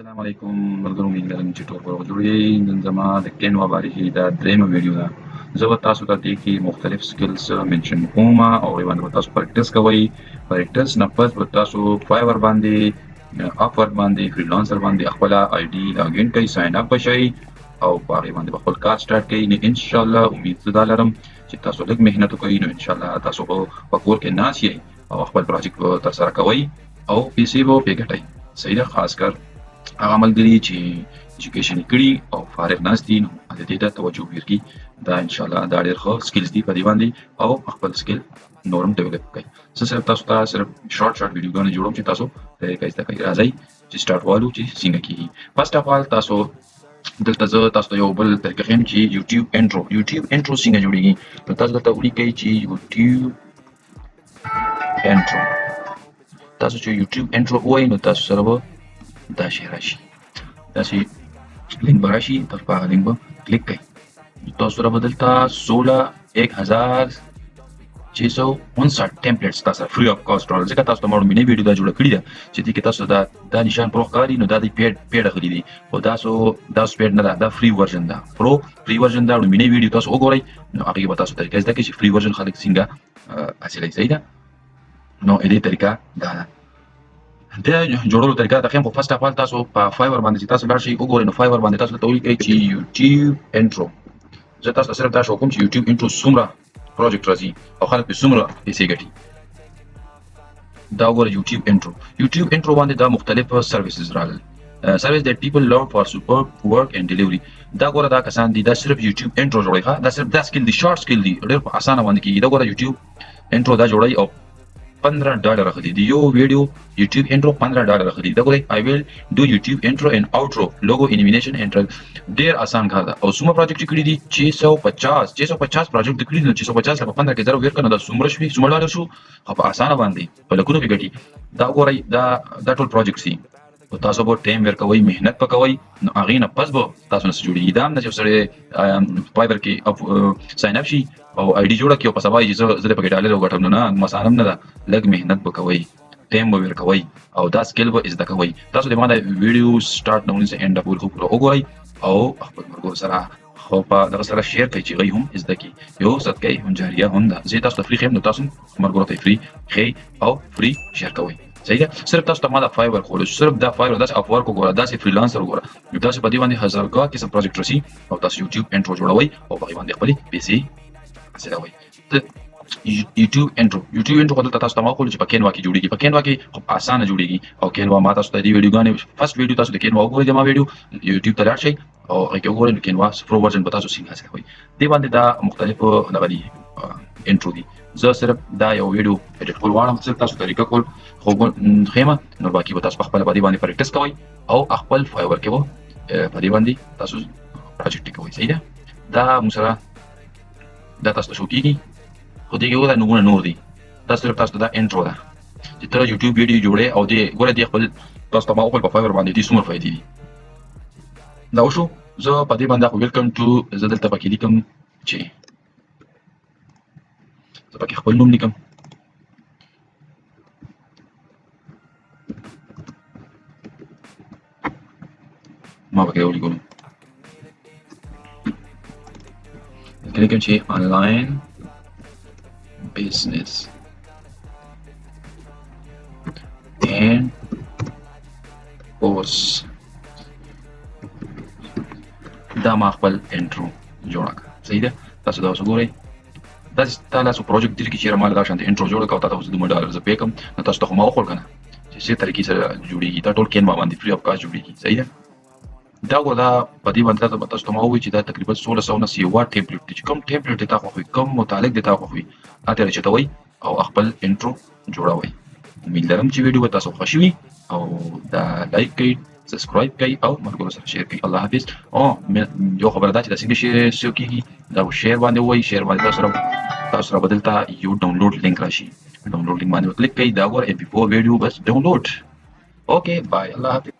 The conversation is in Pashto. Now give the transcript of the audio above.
السلام علیکم ملګرو، امید لرم چې ټول روغ جوړ یې. نن زما د کینوا باره کې دا درېیمه ویډیو ده. زه به تاسو ته دې کې مختلف سکلز منشن کوم او هغې باندې به تاسو پریکټس کوئ. پریکټس نه پس به تاسو فایور باندې، اپورک باندې، فریلانسر باندې خپله آی ډي لاګین کوئ، ساین اپ بشئ او په هغې باندې به خپل کار سټارټ کوئ. نو انشاءالله امید زه دا لرم چې تاسو لږ محنت وکړئ، نو انشاءالله تاسو به په کور کې ناست یئ او خپل پروجیکټ به ترسره کوئ او پیسې به پرې ګټئ. صحیح ده؟ خاص کر هغه ملګري چې ایجوکیشن کړي او فارغ ناست دي، نو د دې ته توجه وکړي. دا انشاءالله دا ډېر ښه سکلز دي په دې باندې او خپل سکل نورم ډیولپ کړئ. زه صرف تاسو ته صرف شارټ ویډیوګانې جوړوم چې تاسو طریقه زده کړئ. راځئ چې سټارټ والو چې څنګه کېږي. فرسټ اف آل تاسو دلته زه تاسو ته یو بل طریقه ښیم چې یوټیوب انټرو څنګه جوړېږي. نو تاسو دلته ولیکئ چې یوټیوب انټرو. تاسو چې یوټیوب انټرو ووایئ نو تاسو سره به دا شی راشي، داسې لینک به راشي، تاسو په هغه لینک به کلیک کړئ. تاسو سره به دلته 16,1659 ټمپلیټس تاسو سره فري اف کاسټ راغلي. ځکه تاسو ته ما وړاندې ویډیو دا جوړه کړې ده چې دې کې تاسو دا نشان پرو ښکاري، نو دا د پیډ اخلي دي، خو دا پیډ نه ده، دا فري ورژن ده. فري ورژن دا وړاندې ویډیو تاسو وګورئ، نو هغې به تاسو طریقه زده کړئ چې فري ورژن خلک څنګه حاصلوي. صحیح ده؟ نو دې طریقه دا ده. د جوړولو طریقه دا خیم. خو فرسټ اف آل تاسو په فایور باندې چې تاسو لاړ شئ وګورئ، نو فایور باندې تاسو ته ولیکئ چې یوټیوب انټرو. زه تاسو ته صرف دا شو کوم چې یوټیوب انټرو څومره پروجیکټ راځي او خلک پرې څومره پیسې ګټي. دا وګورئ یوټیوب انټرو باندې دا مختلف سرویسز راغلل. سرویس that people love for superb work and delivery. دا ګوره دا کسان دي، دا صرف یوټیوب انټرو جوړوي. دا صرف دا سکل دي، شارټ سکل دي، ډېر په اسانه باندې کېږي. دا ګوره یوټیوب انټرو دا جوړوي او $15 اخلي. دی یو ویډیو یوټیوب انټرو $15 اخلي. دا ګورئ I will do YouTube intro and outro logo animation and ډېر آسان کار ده. او څومره پروجیکټ کړي دي 650 پروجیکټ کړي دي. 650 په 15 کې زره ویر کنه دا څومره شوي، څومره ډالر شو، خو په اسانه باندې په لکونو کې ګټي. دا ګورئ دا ټول پروجیکټ سي او تاسو به ټایم ورکوئ، محنت پکوئ، نو هغې نه پس به تاسو نه څه جوړېږي. دا هم نه چې سړی فایبر کې ساین اپ شي او آی ډي جوړه کړي او په سبا یې زه پکې ډالر وګټم. نو نه، مسانه هم نه ده. لږ محنت به کوئ، ټایم به ورکوئ او دا سکل به زده کوئ. تاسو د ما د ویډیو سټارټ نه ونیسئ، اینډ پورې خو پوره وګورئ او خپل ملګرو سره خو په دغه سره شیر کړئ چې هغوی هم زده کړي. یو صدقه جاریه هم ده. زه تاسو ته فري ښیم، نو تاسو ملګرو ته فري ښئ او فري شیر کوئ. صحیح ده؟ صرف تاسو ته ما دا فایبر خولو، صرف دا فایبر، داسې اپورک وګوره، داسې فریلانسر وګوره، تاسو په دې باندې هزارګاه قسم پروجیکټ راسي او تاسو یوټیوب انټرو جوړوئ او په هغې باندې خپلې پیسې حاصلوئ. یوټیوب انټرو خو دلته تاسو ته ما وښودل چې په کینوا کې جوړېږي. په کینوا کې خو اسانه جوړېږي او کینوا ما تاسو ته دې ویډیوګانې فرسټ ویډیو تاسو د کینوا وګورئ، زما ویډیو یوټیوب ته لاړ شئ او هغې کې وګورئ، نو کینوا پرو ورژن به تاسو څنګه حاصلوئ. دې باندې دا مختلف دغه دي انټرو دي. زه صرف دا یو ویډیو ایډیټ کول غواړم، صرف تاسو طریقه کول خو ښیمه، نو باقي به تاسو پخپله په دې باندې پریکټس کوئ او خپل فایور کې به په دې باندې تاسو پروجیکټ کوئ. صحیح ده؟ دا موږ سره دا تاسو ته شو کېږي، خو دې کې وګوره نومونه نور دي. دا صرف تاسو ته دا انټرو ده چې ته یوټیوب ویډیو جوړې او دې ګوره دې خپل تاسو ته ما وښودل په فایور باندې دې څومره فایدې دي. دا وشو. زه په دې باندې ویلکم ټو، زه دلته پکې لیکم چې زه پکې خپل نوم لیکم. ما پکې ولیکم لیکم چې آنلاین business and course. دا ما خپل انټرو جوړه کړه. صحیح ده؟ تاسو دا اوس وګورئ. دا تاسو پروجیکټ دې کې چېرې ما دا شانتې انټرو جوړه کړه او تاسو دومره ډالر زه پې کړم، نو تاسو ته خو ما وښول که نه چې څه طریقې سره جوړېږي. دا ټول کینوا باندې فري اف کاسټ جوړېږي. صحیح ده؟ دا ګوره دا په دې باندې تاسو ته ما ووایي چې دا تقریبا 1690 ټمپلیټ دي. چې کوم ټمپلیټ دې تا خوښوي، کوم متعلق دې تا خوښوي، هغه ته راچتوئ او خپل انټرو جوړوئ. امید لرم چې ویډیو به تاسو خوښ وي او دا لایک کړئ، سبسکرایب کړئ او ملګرو سره شیر کړئ. الله حافظ. او یو خبره دا چې دا څنګه شیر کېږي، دا شیر باندې ووایي. شیر باندې تاسو سره به دلته یو ډاونلوډ لینک راشي. ډاونلوډ لینک باندې کلیک کړئ. دا ګوره MP4 ویډیو بس ډاونلوډ. اوکې بای. الله حافظ.